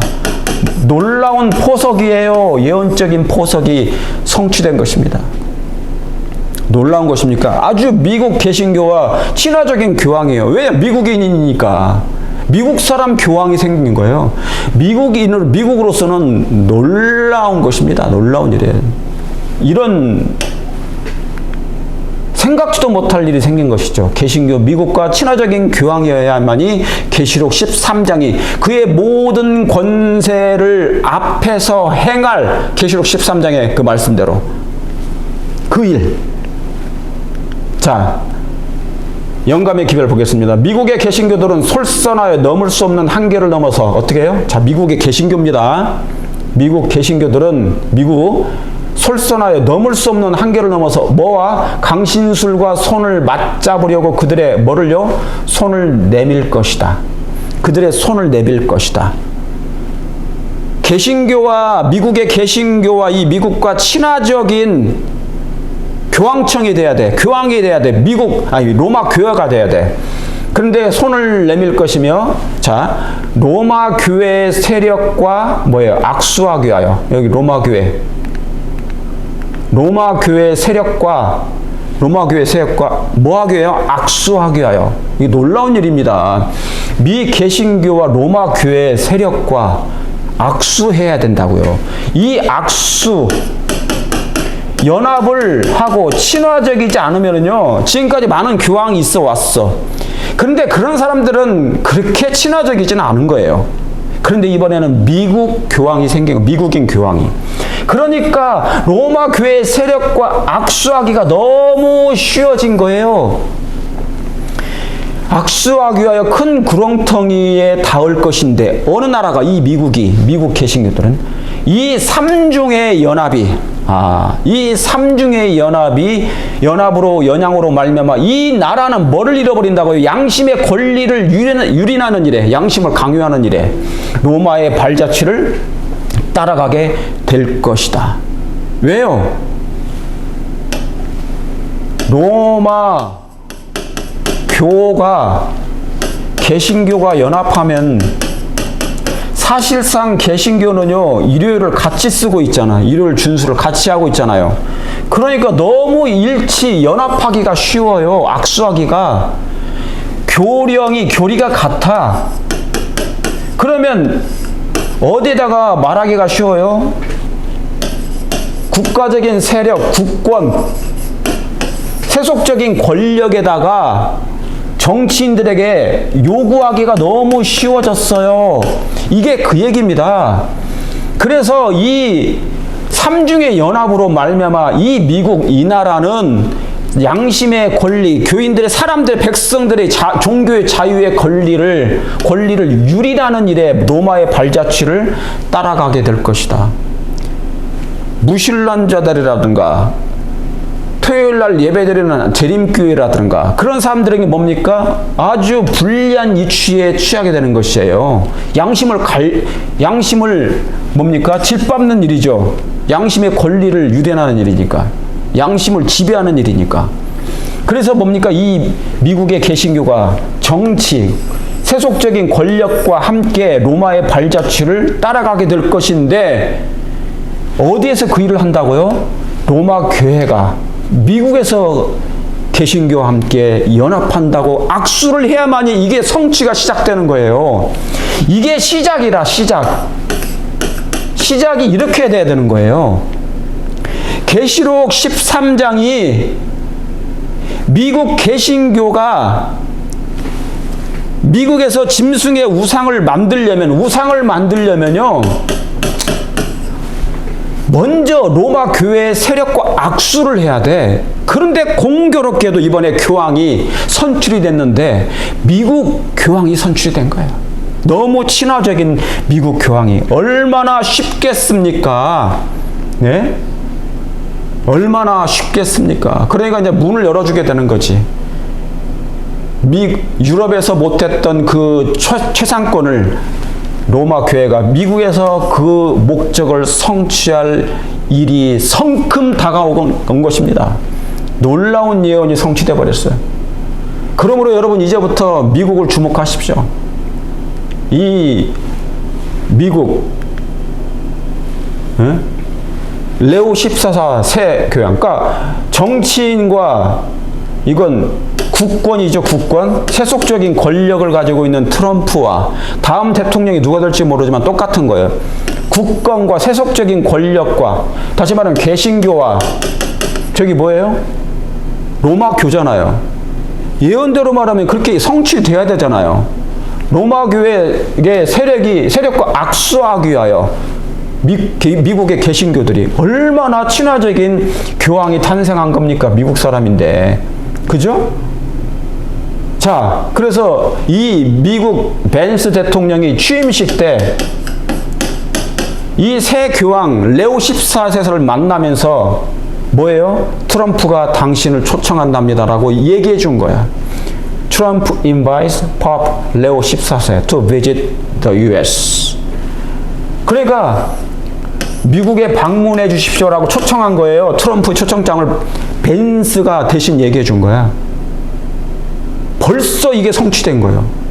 놀라운 포석이에요. 예언적인 포석이 성취된 것입니다. 놀라운 것입니까? 아주 미국 개신교와 친화적인 교황이에요. 왜? 미국인이니까. 미국 사람 교황이 생긴 거예요. 미국으로서는 놀라운 것입니다. 놀라운 일이에요. 이런 생각지도 못할 일이 생긴 것이죠. 개신교 미국과 친화적인 교황이어야만이 계시록 13장이 그의 모든 권세를 앞에서 행할 계시록 13장의 그 말씀대로 그 일. 자, 영감의 기별 보겠습니다. 미국의 개신교들은 솔선하여 넘을 수 없는 한계를 넘어서 어떻게 해요? 자, 미국의 개신교입니다. 미국 개신교들은 솔선하여 넘을 수 없는 한계를 넘어서 뭐와? 강신술과 손을 맞잡으려고 그들의 뭐를요? 손을 내밀 것이다. 그들의 손을 내밀 것이다. 개신교와 미국의 개신교와 이 미국과 친화적인 교황청이 돼야 돼. 교황이 돼야 돼. 로마 교회가 돼야 돼. 그런데 손을 내밀 것이며, 자, 로마 교회의 세력과 뭐예요? 악수하기 위하여. 여기 로마 교회. 로마 교회 세력과 뭐 하기 위하여? 악수하기 위하여. 이게 놀라운 일입니다. 미 개신교와 로마 교회 세력과 악수해야 된다고요. 이 악수 연합을 하고 친화적이지 않으면요, 지금까지 많은 교황이 있어 왔어. 그런데 그런 사람들은 그렇게 친화적이지는 않은 거예요. 그런데 이번에는 미국 교황이 생긴 거, 미국인 교황이. 그러니까 로마 교회 세력과 악수하기가 너무 쉬워진 거예요. 악수하기 위하여 큰 구렁텅이에 닿을 것인데 어느 나라가 이 미국 개신교들은 이 삼중의 연합이 연합으로 말미암아 이 나라는 뭐를 잃어버린다고요? 양심의 권리를 유린하는 일에, 양심을 강요하는 일에 로마의 발자취를 따라가게 될 것이다. 왜요? 로마 교가 개신교가 연합하면 사실상 개신교는요, 일요일을 같이 쓰고 있잖아. 일요일 준수를 같이 하고 있잖아요. 그러니까 너무 연합하기가 쉬워요. 악수하기가. 교리가 같아. 그러면 어디에다가 말하기가 쉬워요? 국가적인 세력, 국권, 세속적인 권력에다가 정치인들에게 요구하기가 너무 쉬워졌어요. 이게 그 얘기입니다. 그래서 이 삼중의 연합으로 말미암아 이 미국, 이 나라는 양심의 권리, 교인들의, 백성들의 종교의 자유의 권리를 유린하는 일에 로마의 발자취를 따라가게 될 것이다. 무신론자들이라든가 토요일날 예배드리는 재림교회라든가 그런 사람들에게 뭡니까? 아주 불리한 이치에 취하게 되는 것이에요. 양심을 뭡니까? 짓밟는 일이죠. 양심의 권리를 유린하는 일이니까. 양심을 지배하는 일이니까. 그래서 뭡니까? 이 미국의 개신교가 정치, 세속적인 권력과 함께 로마의 발자취를 따라가게 될 것인데 어디에서 그 일을 한다고요? 로마 교회가 미국에서 개신교와 함께 연합한다고 악수를 해야만이 이게 성취가 시작되는 거예요. 이게 시작이라, 시작이 이렇게 돼야 되는 거예요. 계시록 13장이 미국 개신교가 미국에서 짐승의 우상을 만들려면요, 먼저 로마 교회의 세력과 악수를 해야 돼. 그런데 공교롭게도 이번에 교황이 선출이 됐는데 미국 교황이 선출이 된 거예요. 너무 친화적인 미국 교황이 얼마나 쉽겠습니까? 네? 얼마나 쉽겠습니까? 그러니까 이제 문을 열어주게 되는 거지. 유럽에서 못했던 그 최상권을 로마 교회가 미국에서 그 목적을 성취할 일이 성큼 다가온 것입니다. 놀라운 예언이 성취돼 버렸어요. 그러므로 여러분 이제부터 미국을 주목하십시오. 이 미국 레오 14사 새 교황, 그러니까 정치인과 이건 국권이죠, 국권. 세속적인 권력을 가지고 있는 트럼프와 다음 대통령이 누가 될지 모르지만 똑같은 거예요. 국권과 세속적인 권력과, 다시 말하면 개신교와 저기 뭐예요? 로마 교잖아요. 예언대로 말하면 그렇게 성취돼야 되잖아요. 로마 교회의 세력과 악수하기 위하여 미국의 개신교들이 얼마나 친화적인 교황이 탄생한 겁니까? 미국 사람인데. 그죠? 자, 그래서 이 미국 벤스 대통령이 취임식 때 이 새 교황 레오 14세를 만나면서 뭐예요? 트럼프가 당신을 초청한답니다라고 얘기해 준 거야. Trump invites Pope Leo 14세 to visit the US. 그러니까 미국에 방문해 주십시오라고 초청한 거예요. 트럼프 초청장을 벤스가 대신 얘기해 준 거야. 벌써 이게 성취된 거예요.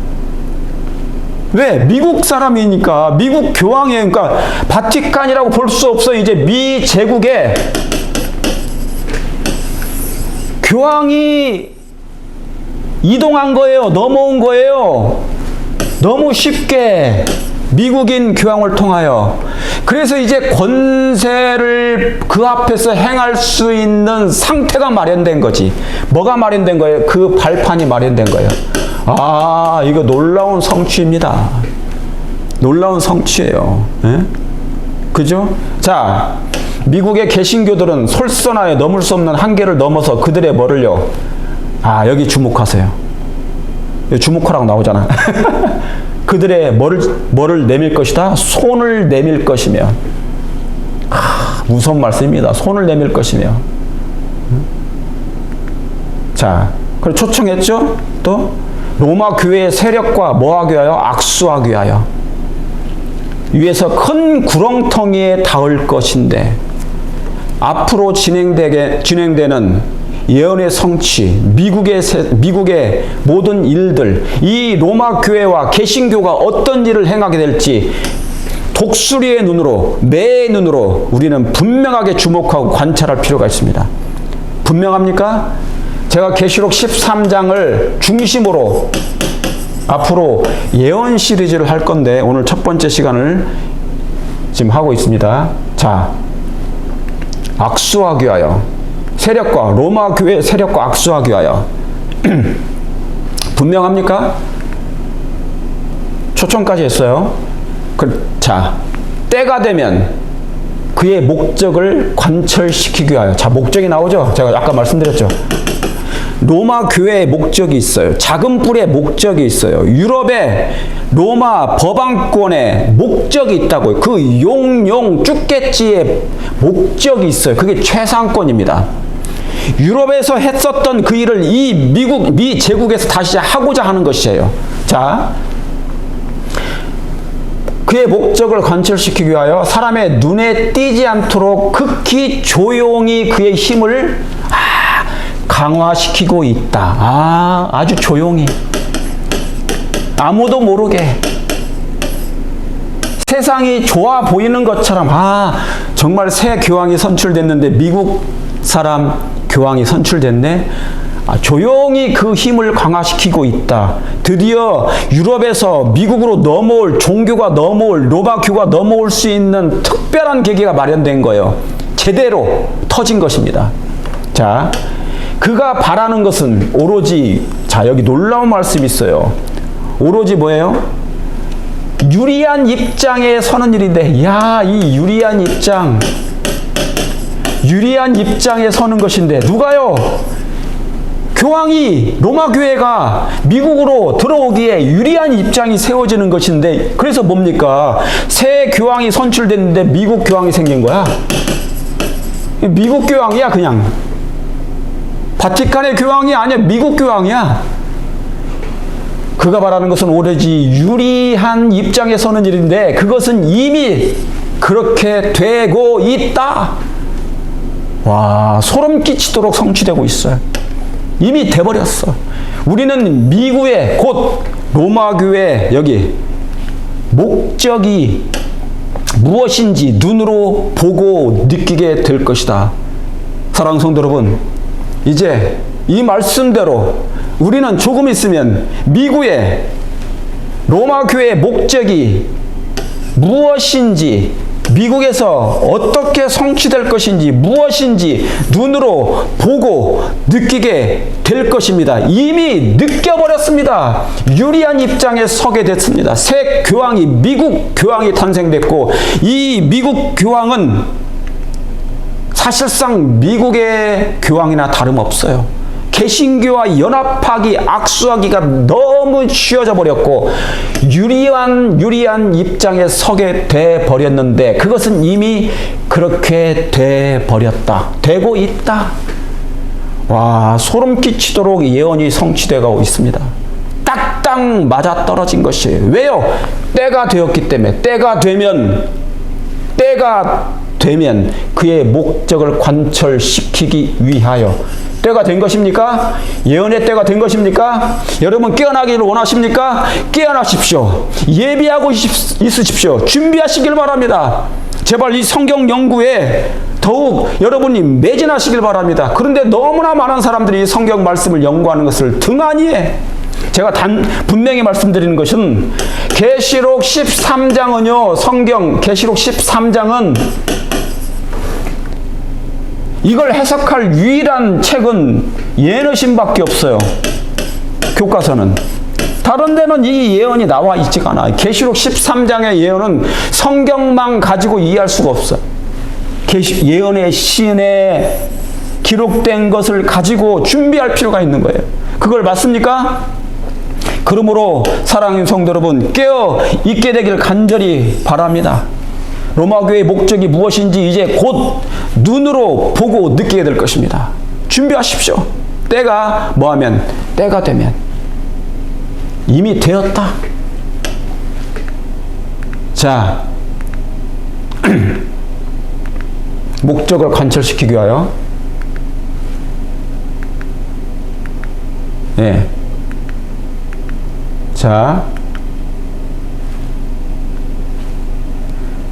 왜? 미국 사람이니까, 미국 교황이에요. 그러니까 바티칸이라고 볼 수 없어. 이제 미 제국에 교황이 이동한 거예요. 넘어온 거예요. 너무 쉽게 미국인 교황을 통하여. 그래서 이제 권세를 그 앞에서 행할 수 있는 상태가 마련된 거지. 뭐가 마련된 거예요? 그 발판이 마련된 거예요. 아, 이거 놀라운 성취입니다. 놀라운 성취예요. 예? 그죠? 자, 미국의 개신교들은 솔선하여 넘을 수 없는 한계를 넘어서 그들의 뭐를요? 아, 여기 주목하세요. 여기 주목하라고 나오잖아. 그들의 뭐를 내밀 것이다? 손을 내밀 것이며. 무서운 말씀입니다. 손을 내밀 것이며. 자, 그걸 초청했죠? 또 로마 교회의 세력과 뭐하기 위하여? 악수하기 위하여. 위에서 큰 구렁텅이에 닿을 것인데, 앞으로 진행되는 예언의 성취, 미국의 모든 일들, 이 로마 교회와 개신교가 어떤 일을 행하게 될지 독수리의 눈으로, 매의 눈으로 우리는 분명하게 주목하고 관찰할 필요가 있습니다. 분명합니까? 제가 계시록 13장을 중심으로 앞으로 예언 시리즈를 할 건데, 오늘 첫 번째 시간을 지금 하고 있습니다. 자, 악수하기 위하여, 세력과 로마 교회 세력과 악수하기 위하여. 분명합니까? 초청까지 했어요. 자, 때가 되면 그의 목적을 관철시키기 위하여. 자, 목적이 나오죠? 제가 아까 말씀드렸죠. 로마 교회의 목적이 있어요. 작은 뿔의 목적이 있어요. 유럽의 로마 법왕권의 목적이 있다고요. 그 용용 쭈깨찌의 목적이 있어요. 그게 최상권입니다. 유럽에서 했었던 그 일을 미 제국에서 다시 하고자 하는 것이에요. 자, 그의 목적을 관철시키기 위하여 사람의 눈에 띄지 않도록 극히 조용히 그의 힘을 강화시키고 있다. 아주 조용히, 아무도 모르게, 세상이 좋아 보이는 것처럼, 정말 새 교황이 선출됐는데, 미국 사람 교황이 선출됐네. 조용히 그 힘을 강화시키고 있다. 드디어 유럽에서 미국으로 넘어올, 종교가 넘어올, 로마교가 넘어올 수 있는 특별한 계기가 마련된 거예요. 제대로 터진 것입니다. 자, 그가 바라는 것은 오로지, 자, 여기 놀라운 말씀이 있어요. 오로지 뭐예요? 유리한 입장에 서는 일인데, 야, 이 유리한 입장에 서는 것인데, 누가요? 교황이, 로마 교회가 미국으로 들어오기에 유리한 입장이 세워지는 것인데, 그래서 뭡니까? 새 교황이 선출됐는데 미국 교황이 생긴 거야. 미국 교황이야, 그냥. 바티칸의 교황이 아니야. 미국 교황이야. 그가 바라는 것은 오로지 유리한 입장에 서는 일인데, 그것은 이미 그렇게 되고 있다. 와, 소름 끼치도록 성취되고 있어요. 이미 돼버렸어. 우리는 미국의, 곧 로마교회 여기 목적이 무엇인지 눈으로 보고 느끼게 될 것이다. 사랑하는 성도 여러분, 이제 이 말씀대로 우리는 조금 있으면 미국의 로마 교회의 목적이 무엇인지 미국에서 어떻게 성취될 것인지 무엇인지 눈으로 보고 느끼게 될 것입니다. 이미 느껴버렸습니다. 유리한 입장에 서게 됐습니다. 새 교황이 미국 교황이 탄생됐고 이 미국 교황은 사실상 미국의 교황이나 다름없어요. 개신교와 연합하기, 악수하기가 너무 쉬워져 버렸고 유리한 입장에 서게 돼 버렸는데 그것은 이미 그렇게 돼 버렸다. 되고 있다. 와, 소름 끼치도록 예언이 성취되고 있습니다. 딱딱 맞아 떨어진 것이에요. 왜요? 때가 되었기 때문에. 때가 되면 그의 목적을 관철시키기 위하여. 때가 된 것입니까? 예언의 때가 된 것입니까? 여러분 깨어나기를 원하십니까? 깨어나십시오. 예비하고 있으십시오. 준비하시길 바랍니다. 제발 이 성경 연구에 더욱 여러분이 매진하시길 바랍니다. 그런데 너무나 많은 사람들이 이 성경 말씀을 연구하는 것을 등한히 해. 제가 분명히 말씀드리는 것은 계시록 13장은요. 성경 계시록 13장은 이걸 해석할 유일한 책은 예너신밖에 없어요. 교과서는. 다른 데는 이 예언이 나와 있지가 않아요. 계시록 13장의 예언은 성경만 가지고 이해할 수가 없어요. 예언의 시인에 기록된 것을 가지고 준비할 필요가 있는 거예요. 그걸 맞습니까? 그러므로 사랑하는 성도 여러분, 깨어 있게 되기를 간절히 바랍니다. 로마교회의 목적이 무엇인지 이제 곧 눈으로 보고 느끼게 될 것입니다. 준비하십시오. 때가 뭐하면 때가 되면 이미 되었다. 자, 목적을 관철시키기 위하여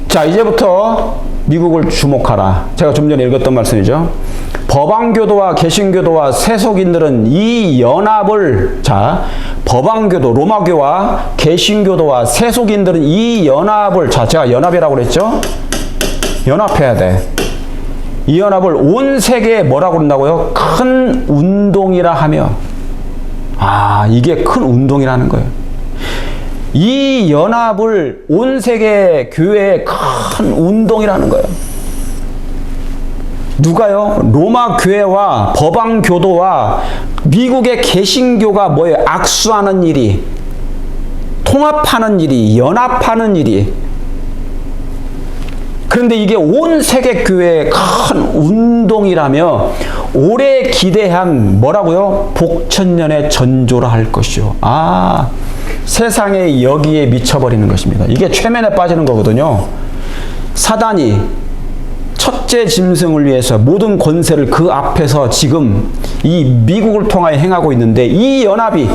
자, 이제부터 미국을 주목하라. 제가 좀 전에 읽었던 말씀이죠. 법왕교도와 개신교도와 세속인들은 이 연합을, 법왕교도, 로마교와 개신교도와 세속인들은 이 연합을, 제가 연합이라고 그랬죠? 연합해야 돼. 이 연합을 온 세계에 뭐라고 그런다고요? 큰 운동이라 하며. 이게 큰 운동이라는 거예요. 이 연합을 온 세계 교회의 큰 운동이라는 거예요. 누가요? 로마 교회와 법왕 교도와 미국의 개신교가 뭐예요? 악수하는 일이, 통합하는 일이, 연합하는 일이. 그런데 이게 온 세계 교회의 큰 운동이라며 오래 기대한 뭐라고요? 복천년의 전조라 할 것이요. 세상에 여기에 미쳐버리는 것입니다. 이게 최면에 빠지는 거거든요. 사단이 첫째 짐승을 위해서 모든 권세를 그 앞에서 지금 이 미국을 통하여 행하고 있는데 이 연합이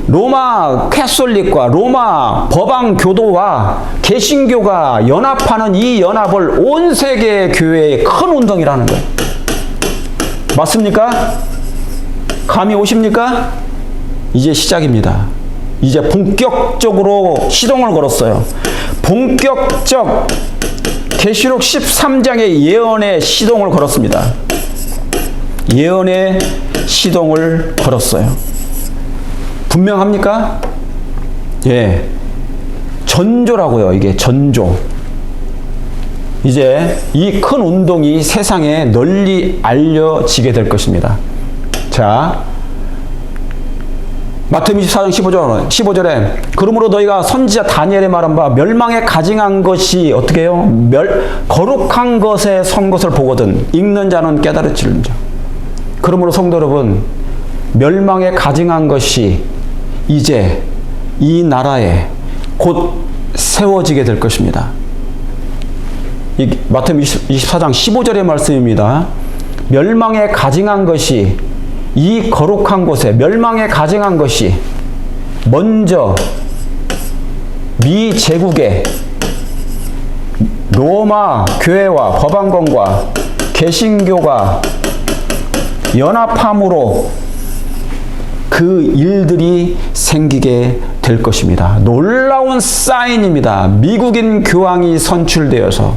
로마 캐톨릭과 로마 법왕 교도와 개신교가 연합하는 이 연합을 온 세계 교회의 큰 운동이라는 거예요. 맞습니까? 감이 오십니까? 이제 시작입니다. 이제 본격적으로 시동을 걸었어요. 본격적 계시록 13장의 예언의 시동을 걸었습니다. 예언의 시동을 걸었어요. 분명합니까? 예. 전조라고요. 이게 전조. 이제 이 큰 운동이 세상에 널리 알려지게 될 것입니다. 자, 마태복음 24장 15절에 그러므로 너희가 선지자 다니엘의 말한 바 멸망에 가증한 것이 어떻게 해요? 거룩한 것에 선 것을 보거든 읽는 자는 깨달을지언정. 그러므로 성도 여러분, 멸망에 가증한 것이 이제 이 나라에 곧 세워지게 될 것입니다. 이 마태복음 24장 15절의 말씀입니다. 멸망에 가증한 것이 이 거룩한 곳에 멸망에 가증한 것이 먼저 미 제국의 로마 교회와 법왕권과 개신교가 연합함으로 그 일들이 생기게 될 것입니다. 놀라운 사인입니다. 미국인 교황이 선출되어서.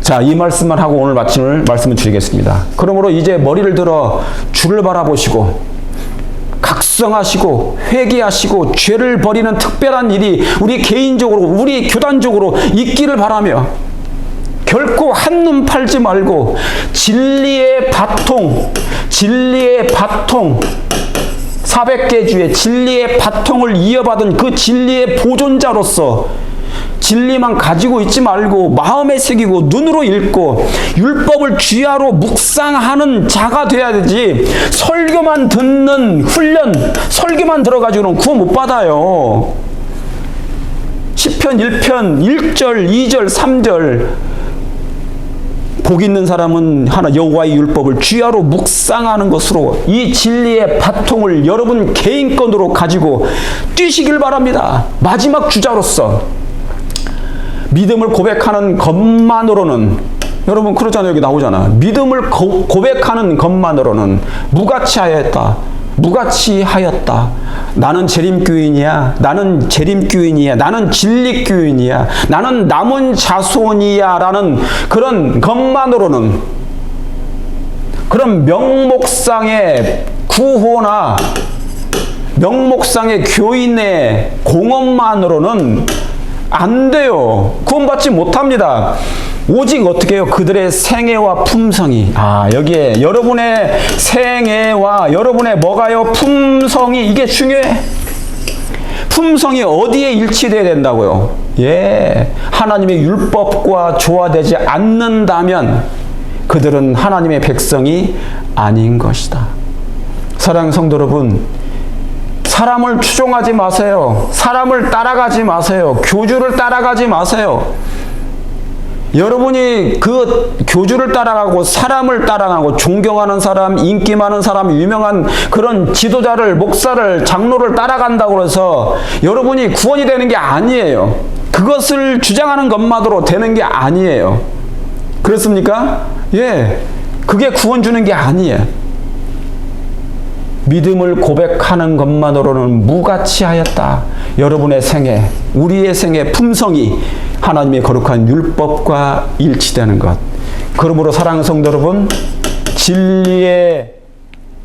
자, 이 말씀만 하고 오늘 마침을 말씀을 드리겠습니다. 그러므로 이제 머리를 들어 주를 바라보시고 각성하시고 회개하시고 죄를 버리는 특별한 일이 우리 개인적으로 우리 교단적으로 있기를 바라며 결코 한눈 팔지 말고 진리의 바통 400개 주의 진리의 바통을 이어받은 그 진리의 보존자로서 진리만 가지고 있지 말고 마음에 새기고 눈으로 읽고 율법을 주야로 묵상하는 자가 돼야 되지, 설교만 듣는 훈련, 설교만 들어가지고는 구원 못 받아요. 시편 1편 1절 2절 3절 복 있는 사람은 하나 여호와의 율법을 주야로 묵상하는 것으로 이 진리의 바통을 여러분 개인권으로 가지고 뛰시길 바랍니다. 마지막 주자로서 믿음을 고백하는 것만으로는, 여러분 그렇잖아요. 여기 나오잖아. 믿음을 고백하는 것만으로는 무가치하였다. 나는 재림교인이야. 나는 진리교인이야. 나는 남은 자손이야. 라는 그런 것만으로는, 그런 명목상의 구호나 명목상의 교인의 공헌만으로는 안 돼요. 구원받지 못합니다. 오직 어떻게 해요? 그들의 생애와 품성이. 여기에 여러분의 생애와 여러분의 뭐가요? 품성이, 이게 중요해. 품성이 어디에 일치돼야 된다고요? 하나님의 율법과 조화되지 않는다면 그들은 하나님의 백성이 아닌 것이다. 사랑하는 성도 여러분, 사람을 추종하지 마세요. 사람을 따라가지 마세요. 교주를 따라가지 마세요. 여러분이 그 교주를 따라가고 사람을 따라가고 존경하는 사람, 인기 많은 사람, 유명한 그런 지도자를, 목사를, 장로를 따라간다고 해서 여러분이 구원이 되는 게 아니에요. 그것을 주장하는 것만으로 되는 게 아니에요. 그렇습니까? 그게 구원 주는 게 아니에요. 믿음을 고백하는 것만으로는 무가치하였다. 여러분의 생애, 우리의 생애 품성이 하나님의 거룩한 율법과 일치되는 것. 그러므로 사랑하는 성도 여러분, 진리의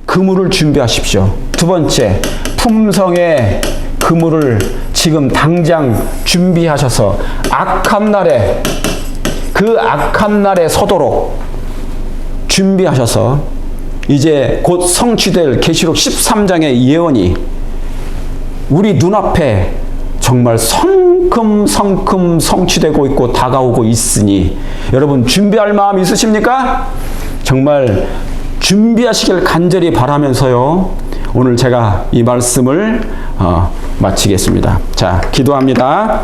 그물을 준비하십시오. 두 번째, 품성의 그물을 지금 당장 준비하셔서 악한 날에, 그 악한 날에 서도록 준비하셔서 이제 곧 성취될 계시록 13장의 예언이 우리 눈앞에 정말 성큼 성취되고 있고 다가오고 있으니 여러분 준비할 마음 있으십니까? 정말 준비하시길 간절히 바라면서요, 오늘 제가 이 말씀을 마치겠습니다. 자, 기도합니다.